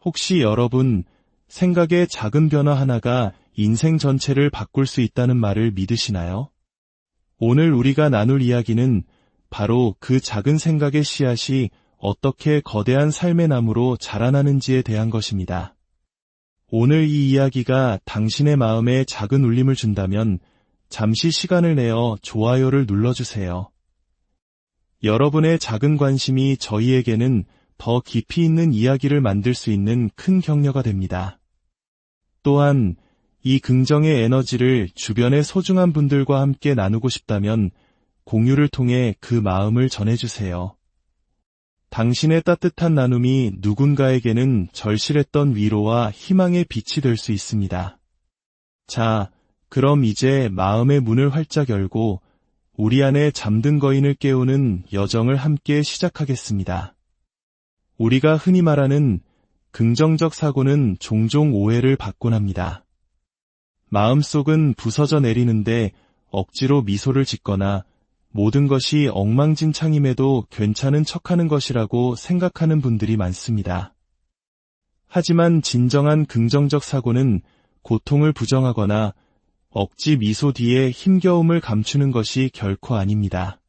혹시 여러분, 생각의 작은 변화 하나가 인생 전체를 바꿀 수 있다는 말을 믿으시나요? 오늘 우리가 나눌 이야기는 바로 그 작은 생각의 씨앗이 어떻게 거대한 삶의 나무로 자라나는지에 대한 것입니다. 오늘 이 이야기가 당신의 마음에 작은 울림을 준다면 잠시 시간을 내어 좋아요를 눌러주세요. 여러분의 작은 관심이 저희에게는 더 깊이 있는 이야기를 만들 수 있는 큰 격려가 됩니다. 또한 이 긍정의 에너지를 주변의 소중한 분들과 함께 나누고 싶다면 공유를 통해 그 마음을 전해주세요. 당신의 따뜻한 나눔이 누군가에게는 절실했던 위로와 희망의 빛이 될 수 있습니다. 자, 그럼 이제 마음의 문을 활짝 열고 우리 안에 잠든 거인을 깨우는 여정을 함께 시작하겠습니다. 우리가 흔히 말하는 긍정적 사고는 종종 오해를 받곤 합니다. 마음속은 부서져 내리는데 억지로 미소를 짓거나 모든 것이 엉망진창임에도 괜찮은 척하는 것이라고 생각하는 분들이 많습니다. 하지만 진정한 긍정적 사고는 고통을 부정하거나 억지 미소 뒤에 힘겨움을 감추는 것이 결코 아닙니다.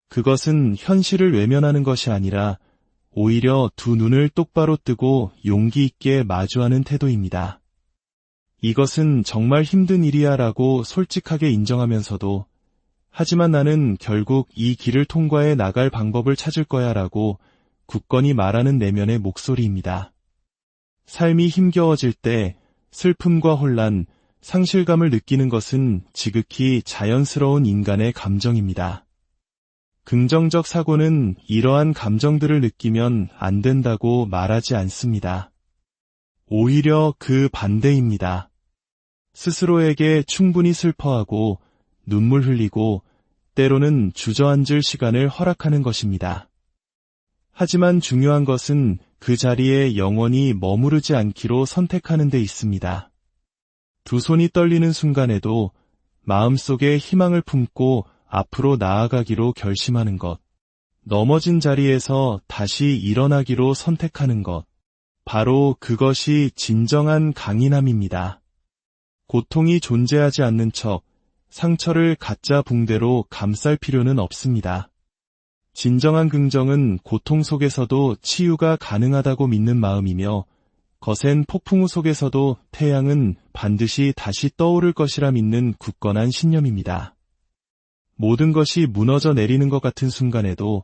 그것은 현실을 외면하는 것이 아니라 오히려 두 눈을 똑바로 뜨고 용기 있게 마주하는 태도입니다. 이것은 정말 힘든 일이야 라고 솔직하게 인정하면서도 하지만 나는 결국 이 길을 통과해 나갈 방법을 찾을 거야 라고 굳건히 말하는 내면의 목소리입니다. 삶이 힘겨워질 때 슬픔과 혼란, 상실감을 느끼는 것은 지극히 자연스러운 인간의 감정입니다. 긍정적 사고는 이러한 감정들을 느끼면 안 된다고 말하지 않습니다. 오히려 그 반대입니다. 스스로에게 충분히 슬퍼하고 눈물 흘리고 때로는 주저앉을 시간을 허락하는 것입니다. 하지만 중요한 것은 그 자리에 영원히 머무르지 않기로 선택하는 데 있습니다. 두 손이 떨리는 순간에도 마음속에 희망을 품고 앞으로 나아가기로 결심하는 것, 넘어진 자리에서 다시 일어나기로 선택하는 것, 바로 그것이 진정한 강인함입니다. 고통이 존재하지 않는 척 상처를 가짜 붕대로 감쌀 필요는 없습니다. 진정한 긍정은 고통 속에서도 치유가 가능하다고 믿는 마음이며 거센 폭풍우 속에서도 태양은 반드시 다시 떠오를 것이라 믿는 굳건한 신념입니다. 모든 것이 무너져 내리는 것 같은 순간에도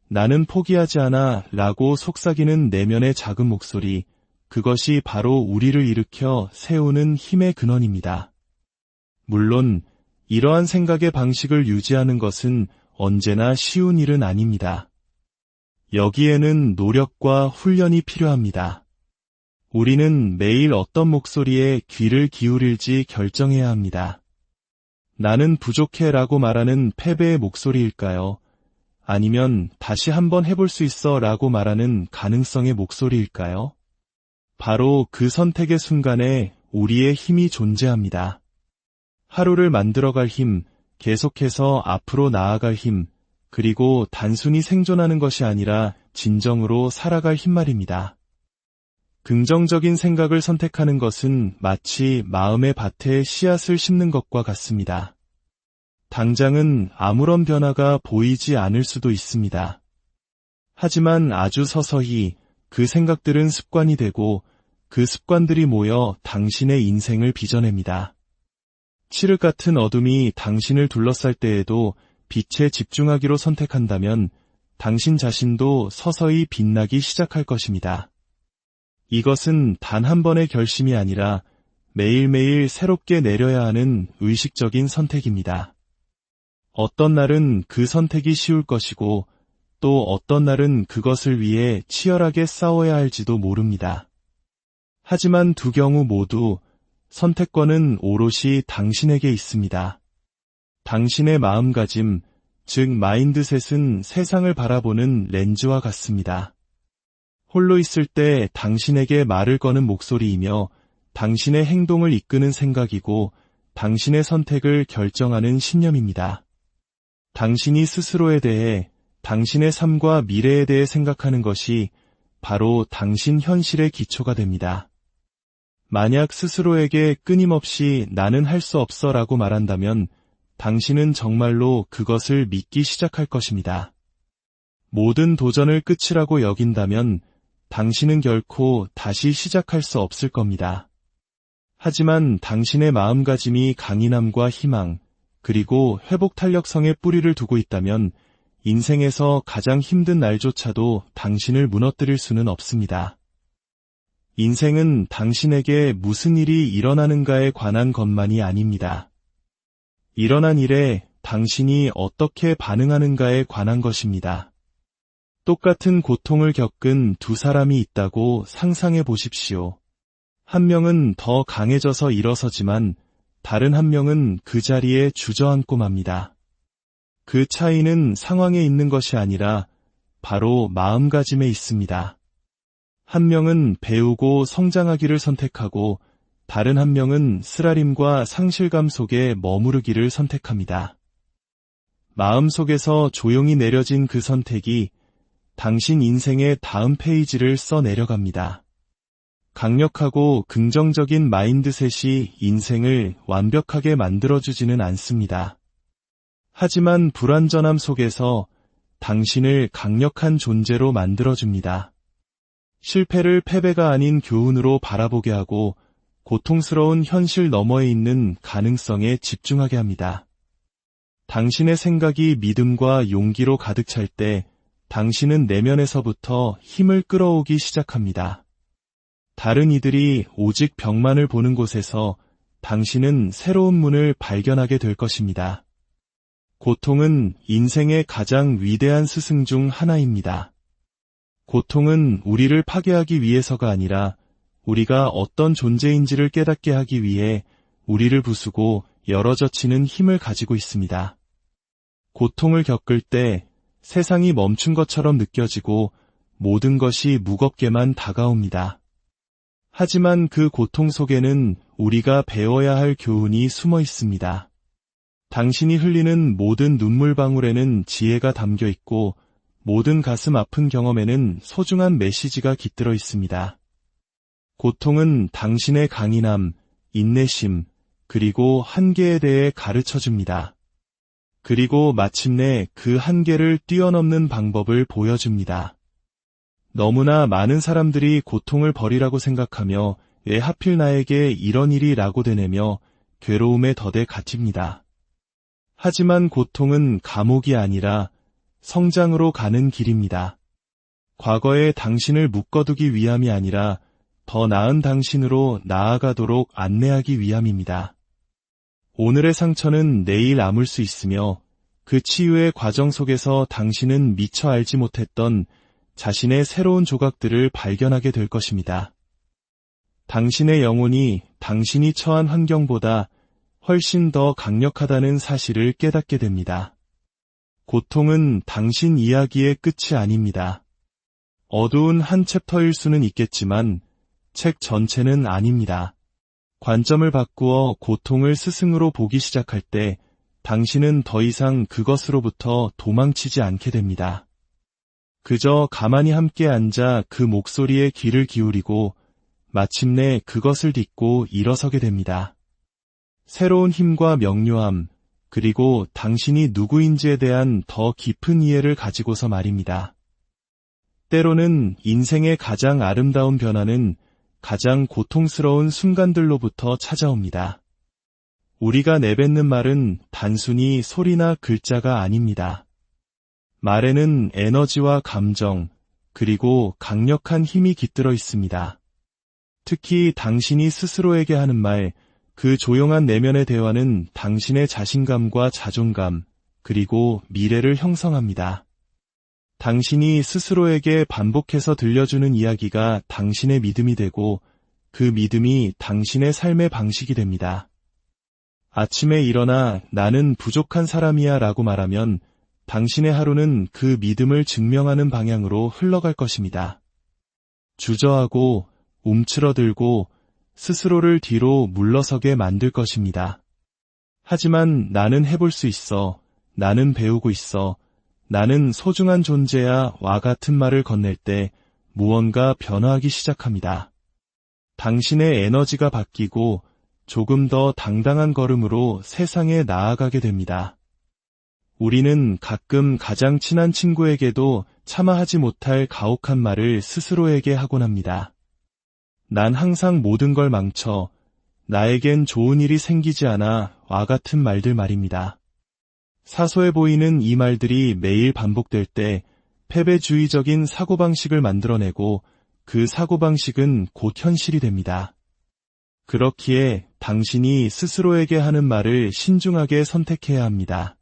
나는 포기하지 않아 라고 속삭이는 내면의 작은 목소리, 그것이 바로 우리를 일으켜 세우는 힘의 근원입니다. 물론 이러한 생각의 방식을 유지하는 것은 언제나 쉬운 일은 아닙니다. 여기에는 노력과 훈련이 필요합니다. 우리는 매일 어떤 목소리에 귀를 기울일지 결정해야 합니다. 나는 부족해 라고 말하는 패배의 목소리일까요? 아니면 다시 한번 해볼 수 있어 라고 말하는 가능성의 목소리일까요? 바로 그 선택의 순간에 우리의 힘이 존재합니다. 하루를 만들어갈 힘, 계속해서 앞으로 나아갈 힘, 그리고 단순히 생존하는 것이 아니라 진정으로 살아갈 힘 말입니다. 긍정적인 생각을 선택하는 것은 마치 마음의 밭에 씨앗을 심는 것과 같습니다. 당장은 아무런 변화가 보이지 않을 수도 있습니다. 하지만 아주 서서히 그 생각들은 습관이 되고 그 습관들이 모여 당신의 인생을 빚어냅니다. 칠흑 같은 어둠이 당신을 둘러쌀 때에도 빛에 집중하기로 선택한다면 당신 자신도 서서히 빛나기 시작할 것입니다. 이것은 단 한 번의 결심이 아니라 매일매일 새롭게 내려야 하는 의식적인 선택입니다. 어떤 날은 그 선택이 쉬울 것이고 또 어떤 날은 그것을 위해 치열하게 싸워야 할지도 모릅니다. 하지만 두 경우 모두 선택권은 오롯이 당신에게 있습니다. 당신의 마음가짐, 즉 마인드셋은 세상을 바라보는 렌즈와 같습니다. 홀로 있을 때 당신에게 말을 거는 목소리이며 당신의 행동을 이끄는 생각이고 당신의 선택을 결정하는 신념입니다. 당신이 스스로에 대해, 당신의 삶과 미래에 대해 생각하는 것이 바로 당신 현실의 기초가 됩니다. 만약 스스로에게 끊임없이 나는 할 수 없어 라고 말한다면 당신은 정말로 그것을 믿기 시작할 것입니다. 모든 도전을 끝이라고 여긴다면 당신은 결코 다시 시작할 수 없을 겁니다. 하지만 당신의 마음가짐이 강인함과 희망, 그리고 회복 탄력성에 뿌리를 두고 있다면 인생에서 가장 힘든 날조차도 당신을 무너뜨릴 수는 없습니다. 인생은 당신에게 무슨 일이 일어나는가에 관한 것만이 아닙니다. 일어난 일에 당신이 어떻게 반응하는가에 관한 것입니다. 똑같은 고통을 겪은 두 사람이 있다고 상상해 보십시오. 한 명은 더 강해져서 일어서지만 다른 한 명은 그 자리에 주저앉고 맙니다. 그 차이는 상황에 있는 것이 아니라 바로 마음가짐에 있습니다. 한 명은 배우고 성장하기를 선택하고 다른 한 명은 쓰라림과 상실감 속에 머무르기를 선택합니다. 마음속에서 조용히 내려진 그 선택이 당신 인생의 다음 페이지를 써 내려갑니다. 강력하고 긍정적인 마인드셋이 인생을 완벽하게 만들어주지는 않습니다. 하지만 불완전함 속에서 당신을 강력한 존재로 만들어줍니다. 실패를 패배가 아닌 교훈으로 바라보게 하고 고통스러운 현실 너머에 있는 가능성에 집중하게 합니다. 당신의 생각이 믿음과 용기로 가득 찰 때 당신은 내면에서부터 힘을 끌어오기 시작합니다. 다른 이들이 오직 벽만을 보는 곳에서 당신은 새로운 문을 발견하게 될 것입니다. 고통은 인생의 가장 위대한 스승 중 하나입니다. 고통은 우리를 파괴하기 위해서가 아니라 우리가 어떤 존재인지를 깨닫게 하기 위해 우리를 부수고 열어젖히는 힘을 가지고 있습니다. 고통을 겪을 때 세상이 멈춘 것처럼 느껴지고 모든 것이 무겁게만 다가옵니다. 하지만 그 고통 속에는 우리가 배워야 할 교훈이 숨어 있습니다. 당신이 흘리는 모든 눈물방울에는 지혜가 담겨 있고 모든 가슴 아픈 경험에는 소중한 메시지가 깃들어 있습니다. 고통은 당신의 강인함, 인내심, 그리고 한계에 대해 가르쳐줍니다. 그리고 마침내 그 한계를 뛰어넘는 방법을 보여줍니다. 너무나 많은 사람들이 고통을 버리라고 생각하며 왜 하필 나에게 이런 일이 라고 되뇌며 괴로움에 덧에 갇힙니다. 하지만 고통은 감옥이 아니라 성장으로 가는 길입니다. 과거의 당신을 묶어두기 위함이 아니라 더 나은 당신으로 나아가도록 안내하기 위함입니다. 오늘의 상처는 내일 아물 수 있으며 그 치유의 과정 속에서 당신은 미처 알지 못했던 자신의 새로운 조각들을 발견하게 될 것입니다. 당신의 영혼이 당신이 처한 환경보다 훨씬 더 강력하다는 사실을 깨닫게 됩니다. 고통은 당신 이야기의 끝이 아닙니다. 어두운 한 챕터일 수는 있겠지만 책 전체는 아닙니다. 관점을 바꾸어 고통을 스승으로 보기 시작할 때 당신은 더 이상 그것으로부터 도망치지 않게 됩니다. 그저 가만히 함께 앉아 그 목소리에 귀를 기울이고 마침내 그것을 딛고 일어서게 됩니다. 새로운 힘과 명료함, 그리고 당신이 누구인지에 대한 더 깊은 이해를 가지고서 말입니다. 때로는 인생의 가장 아름다운 변화는 가장 고통스러운 순간들로부터 찾아옵니다. 우리가 내뱉는 말은 단순히 소리나 글자가 아닙니다. 말에는 에너지와 감정, 그리고 강력한 힘이 깃들어 있습니다. 특히 당신이 스스로에게 하는 말, 그 조용한 내면의 대화는 당신의 자신감과 자존감, 그리고 미래를 형성합니다. 당신이 스스로에게 반복해서 들려주는 이야기가 당신의 믿음이 되고 그 믿음이 당신의 삶의 방식이 됩니다. 아침에 일어나 나는 부족한 사람이야 라고 말하면 당신의 하루는 그 믿음을 증명하는 방향으로 흘러갈 것입니다. 주저하고 움츠러들고 스스로를 뒤로 물러서게 만들 것입니다. 하지만 나는 해볼 수 있어, 나는 배우고 있어, 나는 소중한 존재야 와 같은 말을 건넬 때 무언가 변화하기 시작합니다. 당신의 에너지가 바뀌고 조금 더 당당한 걸음으로 세상에 나아가게 됩니다. 우리는 가끔 가장 친한 친구에게도 차마 하지 못할 가혹한 말을 스스로에게 하곤 합니다. 난 항상 모든 걸 망쳐. 나에겐 좋은 일이 생기지 않아. 와 같은 말들 말입니다. 사소해 보이는 이 말들이 매일 반복될 때 패배주의적인 사고방식을 만들어내고 그 사고방식은 곧 현실이 됩니다. 그렇기에 당신이 스스로에게 하는 말을 신중하게 선택해야 합니다.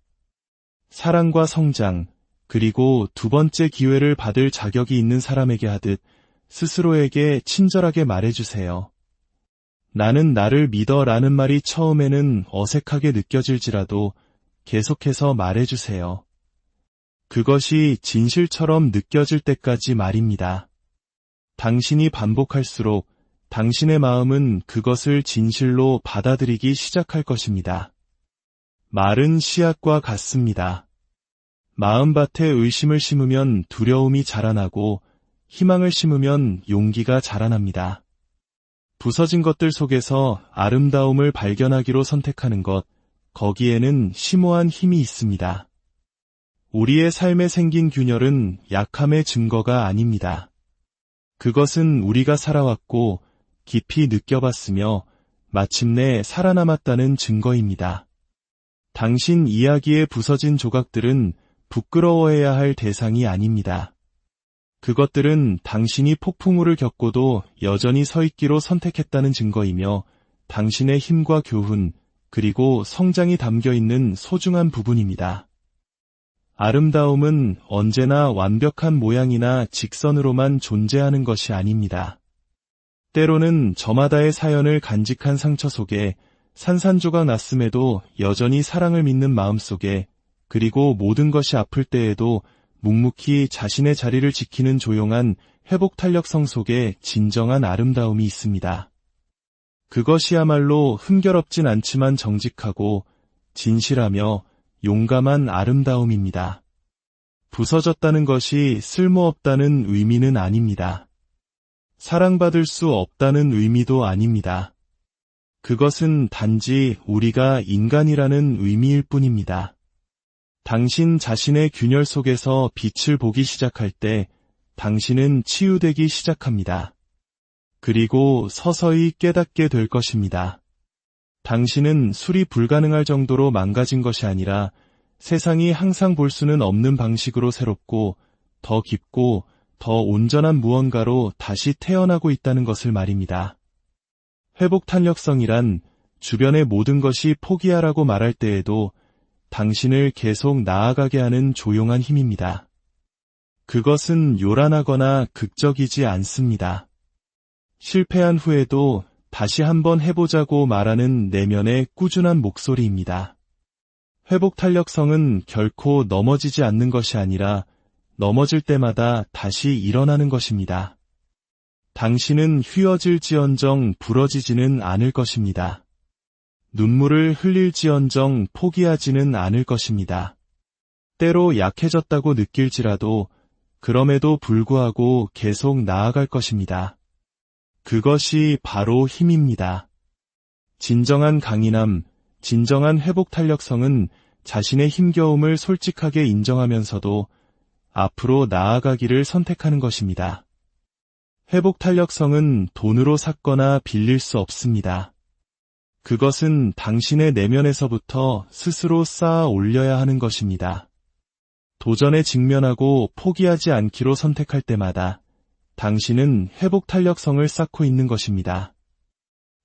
사랑과 성장, 그리고 두 번째 기회를 받을 자격이 있는 사람에게 하듯 스스로에게 친절하게 말해주세요. 나는 나를 믿어 라는 말이 처음에는 어색하게 느껴질지라도 계속해서 말해주세요. 그것이 진실처럼 느껴질 때까지 말입니다. 당신이 반복할수록 당신의 마음은 그것을 진실로 받아들이기 시작할 것입니다. 말은 씨앗과 같습니다. 마음밭에 의심을 심으면 두려움이 자라나고 희망을 심으면 용기가 자라납니다. 부서진 것들 속에서 아름다움을 발견하기로 선택하는 것, 거기에는 심오한 힘이 있습니다. 우리의 삶에 생긴 균열은 약함의 증거가 아닙니다. 그것은 우리가 살아왔고 깊이 느껴봤으며 마침내 살아남았다는 증거입니다. 당신 이야기의 부서진 조각들은 부끄러워해야 할 대상이 아닙니다. 그것들은 당신이 폭풍우를 겪고도 여전히 서 있기로 선택했다는 증거이며 당신의 힘과 교훈, 그리고 성장이 담겨 있는 소중한 부분입니다. 아름다움은 언제나 완벽한 모양이나 직선으로만 존재하는 것이 아닙니다. 때로는 저마다의 사연을 간직한 상처 속에 산산조각 났음에도 여전히 사랑을 믿는 마음 속에 그리고 모든 것이 아플 때에도 묵묵히 자신의 자리를 지키는 조용한 회복 탄력성 속에 진정한 아름다움이 있습니다. 그것이야말로 흠결없진 않지만 정직하고 진실하며 용감한 아름다움입니다. 부서졌다는 것이 쓸모없다는 의미는 아닙니다. 사랑받을 수 없다는 의미도 아닙니다. 그것은 단지 우리가 인간이라는 의미일 뿐입니다. 당신 자신의 균열 속에서 빛을 보기 시작할 때 당신은 치유되기 시작합니다. 그리고 서서히 깨닫게 될 것입니다. 당신은 수리 불가능할 정도로 망가진 것이 아니라 세상이 항상 볼 수는 없는 방식으로 새롭고 더 깊고 더 온전한 무언가로 다시 태어나고 있다는 것을 말입니다. 회복 탄력성이란 주변의 모든 것이 포기하라고 말할 때에도 당신을 계속 나아가게 하는 조용한 힘입니다. 그것은 요란하거나 극적이지 않습니다. 실패한 후에도 다시 한번 해보자고 말하는 내면의 꾸준한 목소리입니다. 회복 탄력성은 결코 넘어지지 않는 것이 아니라 넘어질 때마다 다시 일어나는 것입니다. 당신은 휘어질지언정 부러지지는 않을 것입니다. 눈물을 흘릴지언정 포기하지는 않을 것입니다. 때로 약해졌다고 느낄지라도 그럼에도 불구하고 계속 나아갈 것입니다. 그것이 바로 힘입니다. 진정한 강인함, 진정한 회복 탄력성은 자신의 힘겨움을 솔직하게 인정하면서도 앞으로 나아가기를 선택하는 것입니다. 회복 탄력성은 돈으로 샀거나 빌릴 수 없습니다. 그것은 당신의 내면에서부터 스스로 쌓아 올려야 하는 것입니다. 도전에 직면하고 포기하지 않기로 선택할 때마다 당신은 회복 탄력성을 쌓고 있는 것입니다.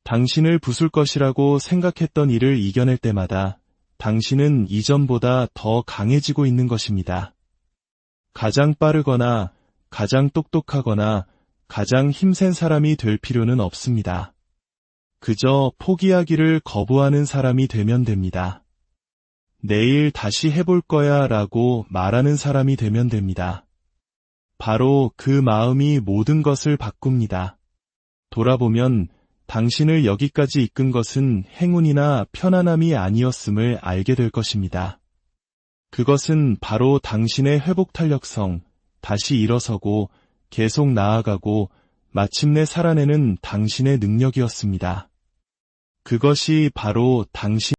당신을 부술 것이라고 생각했던 일을 이겨낼 때마다 당신은 이전보다 더 강해지고 있는 것입니다. 가장 빠르거나 가장 똑똑하거나 가장 힘센 사람이 될 필요는 없습니다. 그저 포기하기를 거부하는 사람이 되면 됩니다. 내일 다시 해볼 거야 라고 말하는 사람이 되면 됩니다. 바로 그 마음이 모든 것을 바꿉니다. 돌아보면 당신을 여기까지 이끈 것은 행운이나 편안함이 아니었음을 알게 될 것입니다. 그것은 바로 당신의 회복 탄력성, 다시 일어서고 계속 나아가고 마침내 살아내는 당신의 능력이었습니다. 그것이 바로 당신